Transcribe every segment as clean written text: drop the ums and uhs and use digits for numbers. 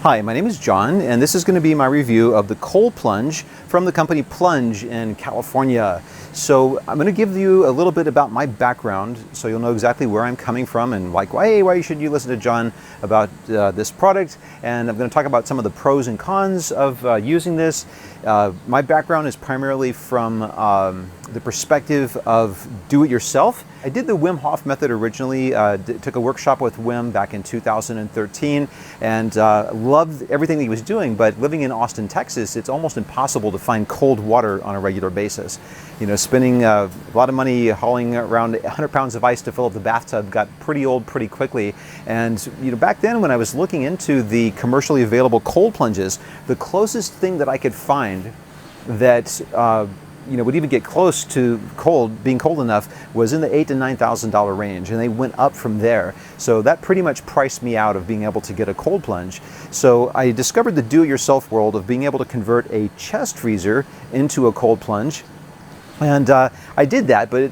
Hi, my name is John, and this is going to be my review of the Cold Plunge from the company Plunge in California. So I'm going to give you a little bit about my background so you'll know exactly where I'm coming from and like why should you listen to John about this product. And I'm going to talk about some of the pros and cons of using this. My background is primarily from the perspective of do-it-yourself. I did the Wim Hof method originally, took a workshop with Wim back in 2013 and loved everything that he was doing, but living in Austin, Texas, it's almost impossible to find cold water on a regular basis. You know, spending a lot of money hauling around 100 pounds of ice to fill up the bathtub got pretty old pretty quickly. And you know, back then when I was looking into the commercially available cold plunges, the closest thing that I could find that would even get close to being cold enough was in the $8,000 to $9,000 range, and they went up from there. So that pretty much priced me out of being able to get a cold plunge. So I discovered the do-it-yourself world of being able to convert a chest freezer into a cold plunge, and I did that, but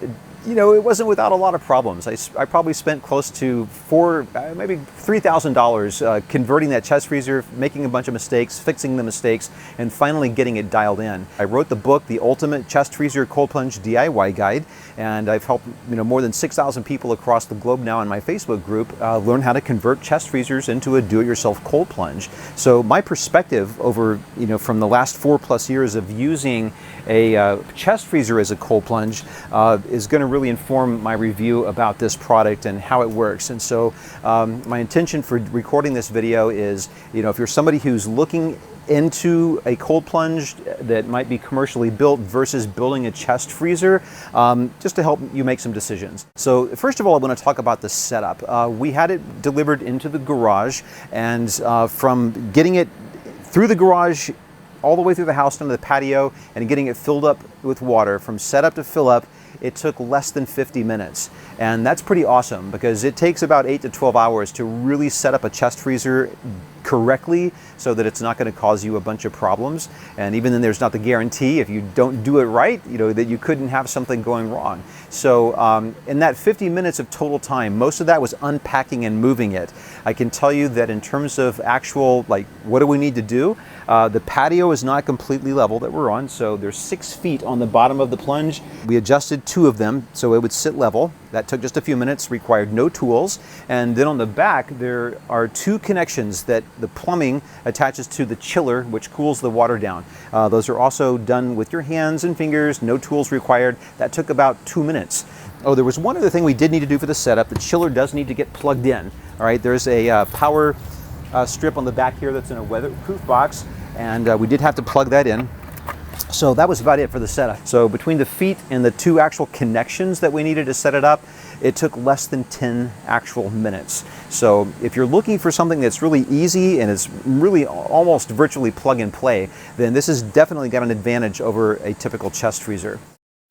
it wasn't without a lot of problems. I probably spent close to maybe $3,000 converting that chest freezer, making a bunch of mistakes, fixing the mistakes, and finally getting it dialed in. I wrote the book, The Ultimate Chest Freezer Cold Plunge DIY Guide, and I've helped more than 6,000 people across the globe now in my Facebook group learn how to convert chest freezers into a do-it-yourself cold plunge. So my perspective over from the last 4+ years of using a chest freezer as a cold plunge is going to really inform my review about this product and how it works. And so my intention for recording this video is, if you're somebody who's looking into a cold plunge that might be commercially built versus building a chest freezer, just to help you make some decisions. So first of all, I want to talk about the setup. We had it delivered into the garage, and from getting it through the garage all the way through the house into the patio and getting it filled up with water, from setup to fill up, it took less than 50 minutes. And that's pretty awesome because it takes about 8 to 12 hours to really set up a chest freezer correctly so that it's not going to cause you a bunch of problems. And even then, there's not the guarantee if you don't do it right, that you couldn't have something going wrong. So in that 50 minutes of total time, most of that was unpacking and moving it. I can tell you that in terms of actual, what do we need to do? The patio is not completely level that we're on, so there's 6 feet on the bottom of the plunge. We adjusted 2 of them so it would sit level. That took just a few minutes, required no tools. And then on the back, there are 2 connections that the plumbing attaches to the chiller, which cools the water down. Those are also done with your hands and fingers, no tools required. That took about 2 minutes. Oh, there was one other thing we did need to do for the setup. The chiller does need to get plugged in. All right, there's a power strip on the back here that's in a weatherproof box, and we did have to plug that in. So that was about it for the setup. So between the feet and the 2 actual connections that we needed to set it up, it took less than 10 actual minutes. So if you're looking for something that's really easy and is really almost virtually plug and play, then this has definitely got an advantage over a typical chest freezer.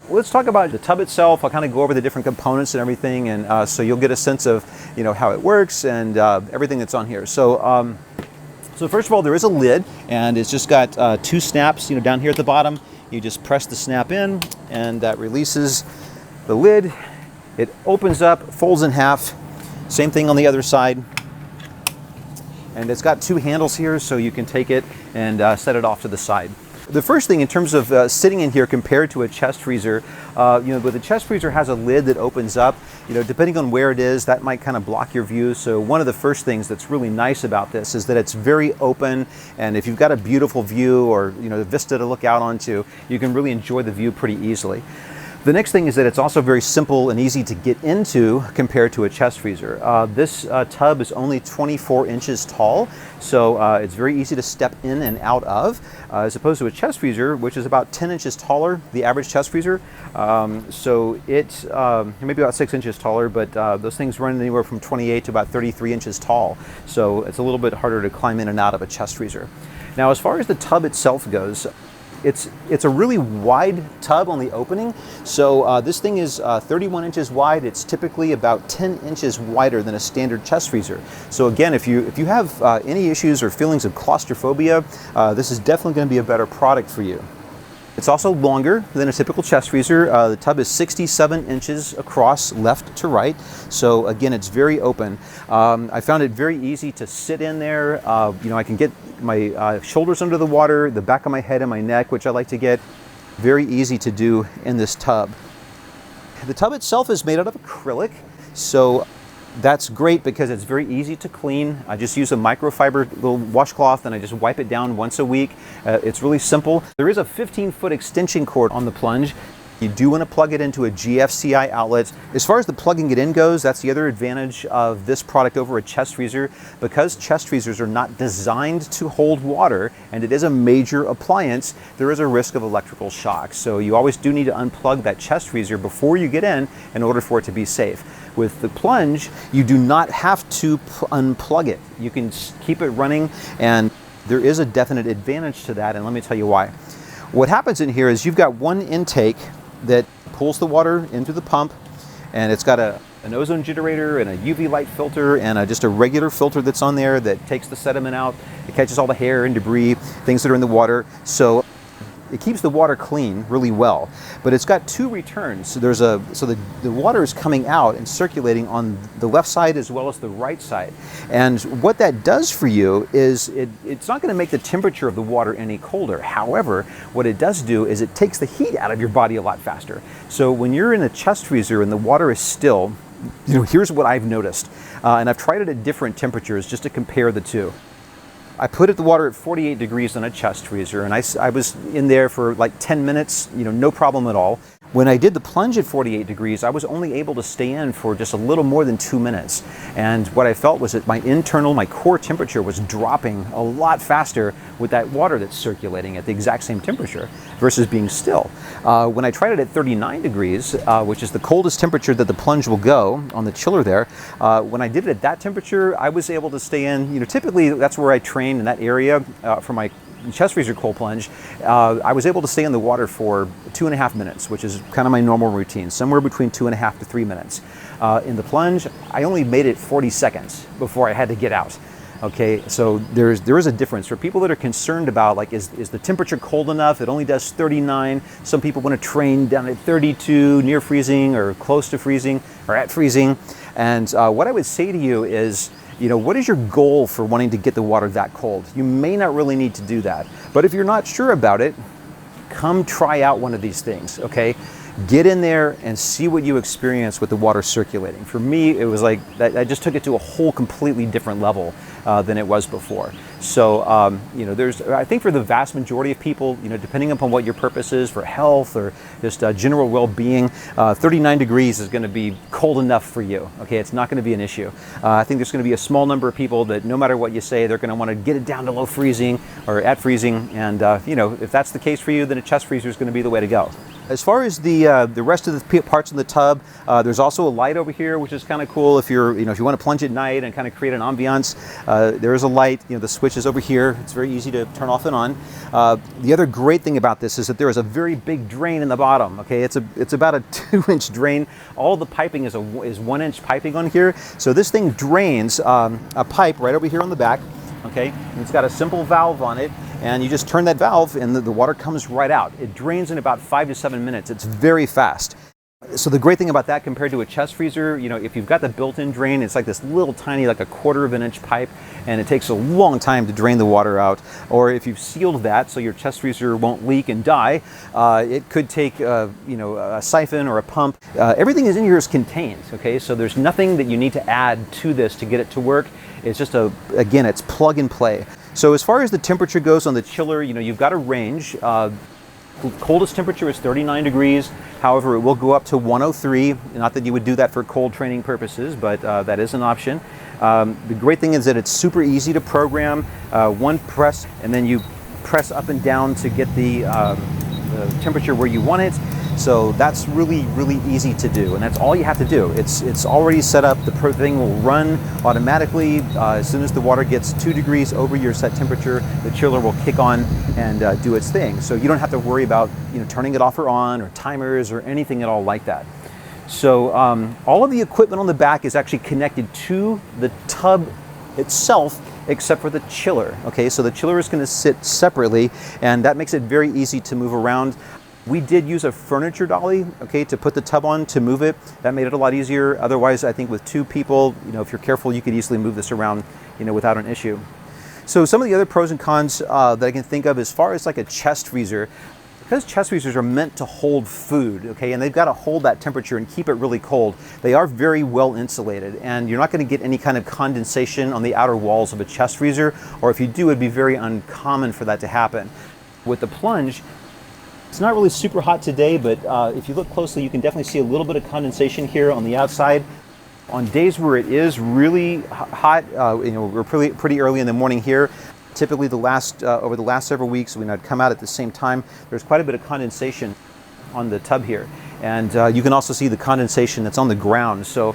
Let's talk about the tub itself. I'll kind of go over the different components and everything, and so you'll get a sense of how it works and everything that's on here. So first of all, there is a lid, and it's just got 2 snaps down here at the bottom. You just press the snap in, and that releases the lid. It opens up, folds in half. Same thing on the other side. And it's got 2 handles here, so you can take it and set it off to the side. The first thing in terms of sitting in here compared to a chest freezer, but the chest freezer has a lid that opens up. Depending on where it is, that might kind of block your view. So one of the first things that's really nice about this is that it's very open, and if you've got a beautiful view or a vista to look out onto, you can really enjoy the view pretty easily. The next thing is that it's also very simple and easy to get into compared to a chest freezer. This tub is only 24 inches tall, so it's very easy to step in and out of, as opposed to a chest freezer, which is about 10 inches taller, the average chest freezer. So it's maybe about 6 inches taller, but those things run anywhere from 28 to about 33 inches tall. So it's a little bit harder to climb in and out of a chest freezer. Now, as far as the tub itself goes, it's a really wide tub on the opening. So this thing is 31 inches wide. It's typically about 10 inches wider than a standard chest freezer. So again, if you have any issues or feelings of claustrophobia, this is definitely going to be a better product for you. It's also longer than a typical chest freezer. The tub is 67 inches across, left to right. So again, it's very open. I found it very easy to sit in there. I can get my shoulders under the water, the back of my head and my neck, which I like to get. Very easy to do in this tub. The tub itself is made out of acrylic, so that's great because it's very easy to clean. I just use a microfiber little washcloth and I just wipe it down once a week. It's really simple. There is a 15-foot extension cord on the plunge. You do want to plug it into a GFCI outlet. As far as the plugging it in goes, that's the other advantage of this product over a chest freezer. Because chest freezers are not designed to hold water and it is a major appliance, there is a risk of electrical shock. So you always do need to unplug that chest freezer before you get in order for it to be safe. With the plunge, you do not have to unplug it. You can keep it running, and there is a definite advantage to that, and let me tell you why. What happens in here is you've got one intake that pulls the water into the pump, and it's got an ozone generator and a UV light filter and just a regular filter that's on there that takes the sediment out. It catches all the hair and debris, things that are in the water. So it keeps the water clean really well, but it's got two returns. So the water is coming out and circulating on the left side as well as the right side. And what that does for you is it's not going to make the temperature of the water any colder. However, what it does do is it takes the heat out of your body a lot faster. So when you're in a chest freezer and the water is still, here's what I've noticed. And I've tried it at different temperatures just to compare the two. I put the water at 48 degrees on a chest freezer, and I was in there for like 10 minutes, no problem at all. When I did the plunge at 48 degrees, I was only able to stay in for just a little more than 2 minutes. And what I felt was that my core temperature was dropping a lot faster with that water that's circulating at the exact same temperature versus being still. When I tried it at 39 degrees, which is the coldest temperature that the plunge will go on the chiller there, when I did it at that temperature, I was able to stay in, typically that's where I train in that area for my chest freezer cold plunge. I was able to stay in the water for 2.5 minutes, which is kind of my normal routine, somewhere between 2.5 to 3 minutes. In the plunge, I only made it 40 seconds before I had to get out. Okay, so there is a difference. For people that are concerned about, like, is the temperature cold enough? It only does 39. Some people want to train down at 32, near freezing or close to freezing or at freezing. And what I would say to you is, what is your goal for wanting to get the water that cold? You may not really need to do that. But if you're not sure about it, come try out one of these things, okay? Get in there and see what you experience with the water circulating. For me, it was like, I just took it to a whole completely different level than it was before. So, I think for the vast majority of people, depending upon what your purpose is for health or just general well-being, 39 degrees is going to be cold enough for you. Okay, it's not going to be an issue. I think there's going to be a small number of people that no matter what you say, they're going to want to get it down to low freezing or at freezing. And, if that's the case for you, then a chest freezer is going to be the way to go. As far as the rest of the parts in the tub, there's also a light over here, which is kind of cool if you're, if you want to plunge at night and kind of create an ambiance. There is a light, the switch is over here. It's very easy to turn off and on. The other great thing about this is that there is a very big drain in the bottom. Okay, it's about a 2-inch drain. All the piping is 1-inch piping on here. So this thing drains a pipe right over here on the back. Okay, and it's got a simple valve on it, and you just turn that valve and the water comes right out. It drains in about 5 to 7 minutes. It's very fast. So the great thing about that compared to a chest freezer, if you've got the built-in drain, it's like this little tiny, like a 1/4 of an inch pipe, and it takes a long time to drain the water out. Or if you've sealed that so your chest freezer won't leak and die, it could take a siphon or a pump. Everything is in here is contained, okay? So there's nothing that you need to add to this to get it to work. It's just again, it's plug and play. So as far as the temperature goes on the chiller, you've got a range. The coldest temperature is 39 degrees. However, it will go up to 103. Not that you would do that for cold training purposes, but that is an option. The great thing is that it's super easy to program. One press, and then you press up and down to get the temperature where you want it. So that's really, really easy to do, and that's all you have to do. It's already set up. The thing will run automatically. As soon as the water gets 2 degrees over your set temperature, the chiller will kick on and do its thing. So you don't have to worry about turning it off or on or timers or anything at all like that. So all of the equipment on the back is actually connected to the tub itself except for the chiller. Okay, so the chiller is going to sit separately, and that makes it very easy to move around. We did use a furniture dolly, okay, to put the tub on to move it. That made it a lot easier. Otherwise, I think with two people, if you're careful, you could easily move this around, without an issue. So some of the other pros and cons that I can think of as far as like a chest freezer, because chest freezers are meant to hold food, okay, and they've got to hold that temperature and keep it really cold, they are very well insulated, and you're not going to get any kind of condensation on the outer walls of a chest freezer, or if you do, it'd be very uncommon for that to happen. With the plunge, it's not really super hot today, but if you look closely, you can definitely see a little bit of condensation here on the outside. On days where it is really hot, we're pretty early in the morning here. Typically, over the last several weeks, when I'd come out at the same time, there's quite a bit of condensation on the tub here, and you can also see the condensation that's on the ground. So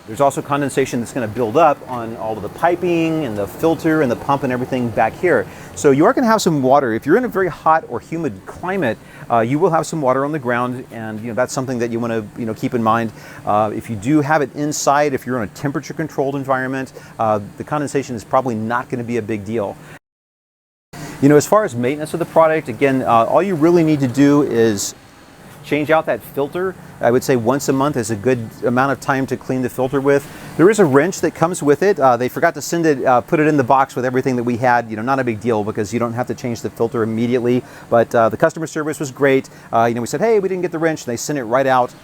there's also condensation that's going to build up on all of the piping and the filter and the pump and everything back here. So you are going to have some water. If you're in a very hot or humid climate, you will have some water on the ground, and that's something that you want to keep in mind. If you do have it inside, if you're in a temperature-controlled environment, the condensation is probably not going to be a big deal. As far as maintenance of the product, again, all you really need to do is change out that filter. I would say once a month is a good amount of time to clean the filter with. There is a wrench that comes with it. They forgot to send it, put it in the box with everything that we had. Not a big deal because you don't have to change the filter immediately. But the customer service was great. We said, hey, we didn't get the wrench. And they sent it right out.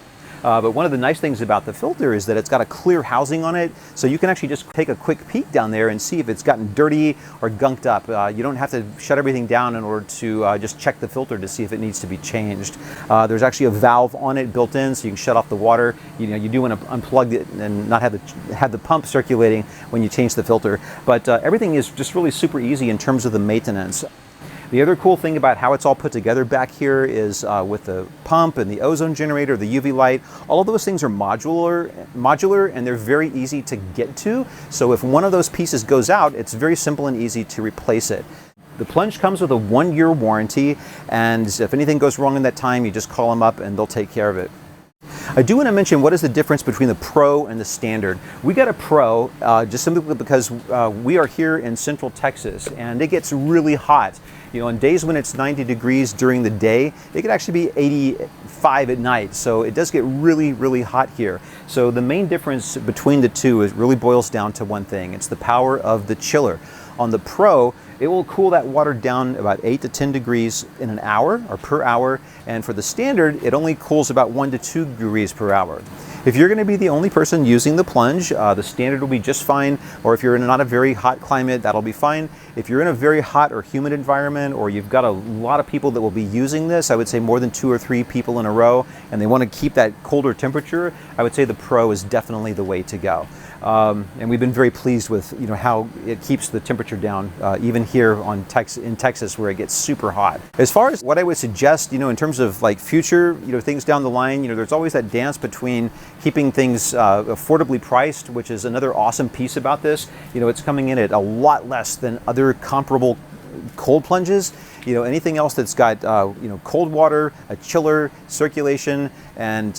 But one of the nice things about the filter is that it's got a clear housing on it, so you can actually just take a quick peek down there and see if it's gotten dirty or gunked up. You don't have to shut everything down in order to just check the filter to see if it needs to be changed. There's actually a valve on it built in, so you can shut off the water. You do want to unplug it and not have the pump circulating when you change the filter. But everything is just really super easy in terms of the maintenance. The other cool thing about how it's all put together back here is with the pump and the ozone generator, the UV light, all of those things are modular, and they're very easy to get to. So if one of those pieces goes out, it's very simple and easy to replace it. The plunge comes with a 1-year warranty, and if anything goes wrong in that time, you just call them up and they'll take care of it. I do want to mention what is the difference between the Pro and the Standard. We got a Pro just simply because we are here in Central Texas, and it gets really hot. On days when it's 90 degrees during the day, it could actually be 85 at night. So it does get really, really hot here. So the main difference between the two really boils down to one thing. It's the power of the chiller. On the Pro, it will cool that water down about 8 to 10 degrees in an hour or per hour. And for the Standard, it only cools about 1 to 2 degrees per hour. If you're going to be the only person using the plunge, the Standard will be just fine. Or if you're in not a very hot climate, that'll be fine. If you're in a very hot or humid environment, or you've got a lot of people that will be using this, I would say more than 2 or 3 people in a row, and they want to keep that colder temperature, I would say the Pro is definitely the way to go. And we've been very pleased with how it keeps the temperature down, even here in Texas where it gets super hot. As far as what I would suggest, in terms of like future things down the line, there's always that dance between keeping things affordably priced, which is another awesome piece about this. It's coming in at a lot less than other comparable cold plunges. Anything else that's got cold water, a chiller, circulation, and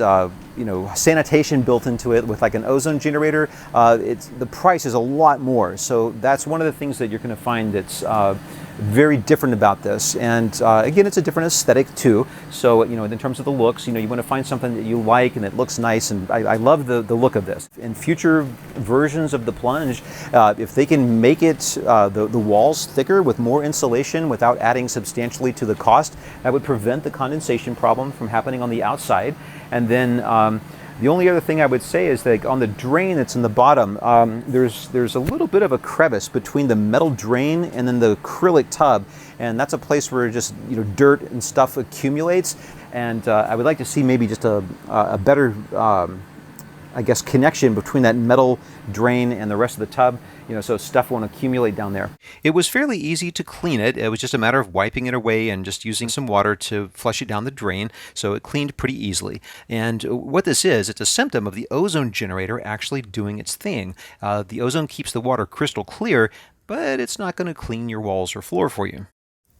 sanitation built into it with like an ozone generator, the price is a lot more. So that's one of the things that you're going to find that's very different about this. And again, it's a different aesthetic too. So in terms of the looks, you want to find something that you like and it looks nice. And I love the look of this. In future versions of the plunge, if they can make it the walls thicker with more insulation without adding substantially to the cost, that would prevent the condensation problem from happening on the outside. And then the only other thing I would say is that on the drain that's in the bottom, there's a little bit of a crevice between the metal drain and then the acrylic tub, and that's a place where just dirt and stuff accumulates. And I would like to see maybe just a better I guess, connection between that metal drain and the rest of the tub, so stuff won't accumulate down there. It was fairly easy to clean it. It was just a matter of wiping it away and just using some water to flush it down the drain, so it cleaned pretty easily. And what this is, it's a symptom of the ozone generator actually doing its thing. The ozone keeps the water crystal clear, but it's not going to clean your walls or floor for you.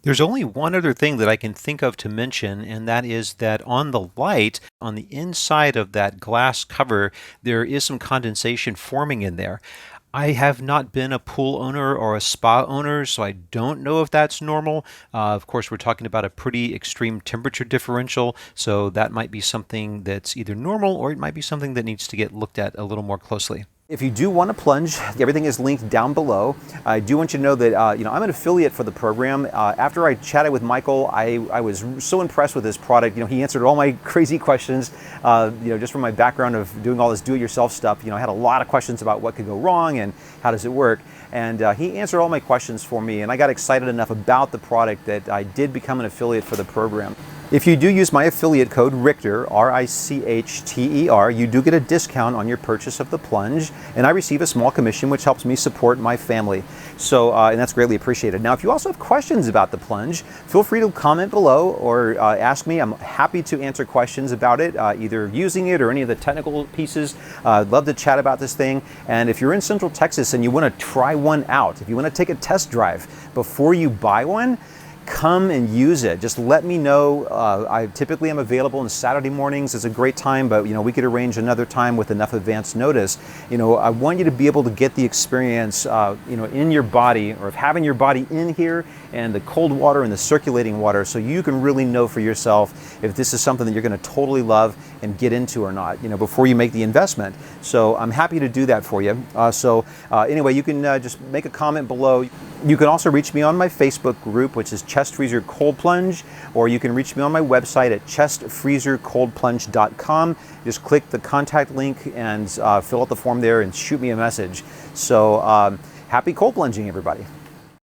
There's only one other thing that I can think of to mention, and that is that on the light, on the inside of that glass cover, there is some condensation forming in there. I have not been a pool owner or a spa owner, so I don't know if that's normal. Of course, we're talking about a pretty extreme temperature differential, so that might be something that's either normal or it might be something that needs to get looked at a little more closely. If you do want to plunge, everything is linked down below. I do want you to know that I'm an affiliate for the program. After I chatted with Michael, I was so impressed with this product. He answered all my crazy questions. Just from my background of doing all this do-it-yourself stuff, I had a lot of questions about what could go wrong and how does it work. And he answered all my questions for me, and I got excited enough about the product that I did become an affiliate for the program. If you do use my affiliate code Richter, R-I-C-H-T-E-R, you do get a discount on your purchase of the plunge, and I receive a small commission which helps me support my family. So, and that's greatly appreciated. Now, if you also have questions about the plunge, feel free to comment below or ask me. I'm happy to answer questions about it, either using it or any of the technical pieces. I'd love to chat about this thing. And if you're in Central Texas and you want to try one out, if you want to take a test drive before you buy one, come and use it. Just let me know. I typically am available on Saturday mornings. It's a great time, but we could arrange another time with enough advance notice. I want you to be able to get the experience, in your body, or of having your body in here and the cold water and the circulating water, so you can really know for yourself if this is something that you're going to totally love and get into or not, before you make the investment. So I'm happy to do that for you. Anyway, you can just make a comment below. You can also reach me on my Facebook group, which is Chest Freezer Cold Plunge, or you can reach me on my website at chestfreezercoldplunge.com. Just click the contact link and fill out the form there and shoot me a message. So happy cold plunging, everybody.